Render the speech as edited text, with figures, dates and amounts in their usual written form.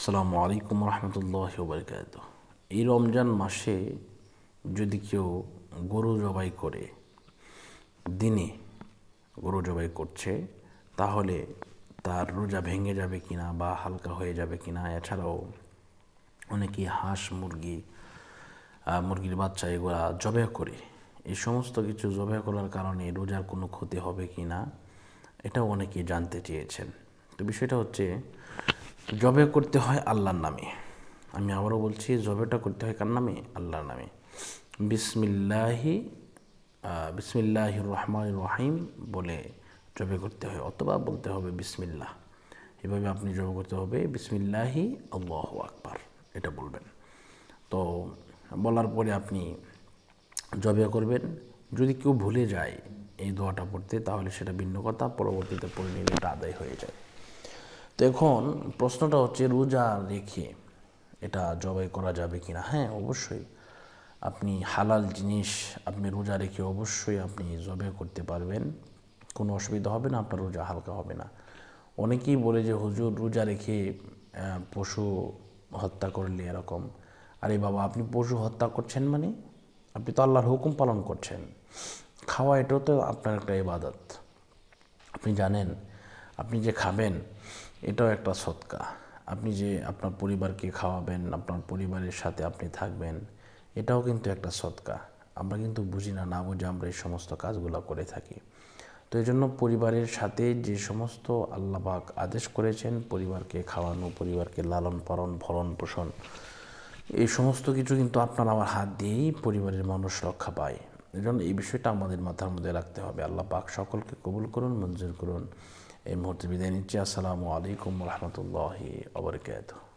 আসসালামু আলাইকুম রহমতুল্লাহি ওয়া বারাকাতুহু। এই রমজান মাসে যদি কেউ গরু জবাই করে, দিনে গরু জবাই করছে, তাহলে তার রোজা ভেঙে যাবে কিনা বা হালকা হয়ে যাবে কিনা, এছাড়াও অনেকে হাঁস মুরগির বাচ্চা এগুলা জবাই করে, এই সমস্ত কিছু জবাই করার কারণে রোজার কোনো ক্ষতি হবে কি না, এটাও অনেকে জানতে চেয়েছেন। তো বিষয়টা হচ্ছে, জবে করতে হয় আল্লাহর নামে। আমি আবারও বলছি, জবেটা করতে হয় কার নামে? আল্লাহর নামে। বিসমিল্লাহির রহমানির রহিম বলে জবে করতে হয়, অথবা বলতে হবে বিসমিল্লাহ। এভাবে আপনি জবে করতে হবে, বিসমিল্লাহি আল্লাহু আকবার, এটা বলবেন। তো বলার পরে আপনি জবে করবেন। যদি কেউ ভুলে যায় এই দোয়াটা পড়তে, তাহলে সেটা ভিন্ন কথা, পরবর্তীতে পড়ে নিলে এটা আদায় হয়ে যায়। তো এখন প্রশ্নটা হচ্ছে, রোজা রেখে এটা জবাই করা যাবে কিনা? হ্যাঁ, অবশ্যই। আপনি হালাল জিনিস আপনি রোজা রেখে অবশ্যই আপনি জবাই করতে পারবেন, কোনো অসুবিধা হবে না, আপনার রোজা হালকা হবে না। অনেকেই বলে যে হুজুর, রোজা রেখে পশু হত্যা করলে এরকম। আরে বাবা, আপনি পশু হত্যা করছেন মানে আপনি তো আল্লাহর হুকুম পালন করছেন। খাওয়া এটাও তো আপনার একটা ইবাদত। আপনি জানেন, আপনি যে খাবেন এটাও একটা সদকা। আপনি যে আপনার পরিবারকে খাওয়াবেন, আপনার পরিবারের সাথে আপনি থাকবেন, এটাও কিন্তু একটা সদকা। আমরা কিন্তু বুঝি না, না বুঝে আমরা এই সমস্ত কাজগুলো করে থাকি। তো এই জন্য পরিবারের সাথে যে সমস্ত আল্লাহ পাক আদেশ করেছেন, পরিবারকে খাওয়ানো, পরিবারকে লালন পালন, ভরণ পোষণ, এই সমস্ত কিছু কিন্তু আপনার আমার হাত দিয়েই পরিবারের মানুষ রক্ষা পায়। এই জন্য এই বিষয়টা আমাদের মাথার মধ্যে রাখতে হবে। আল্লাহ পাক সকলকে কবুল করুন, মঞ্জুর করুন। এই মুহূর্তে বিদায় নিচ্ছি। আসসালামু আলাইকুম রহমতুল্লাহি ওয়া বারাকাতুহু।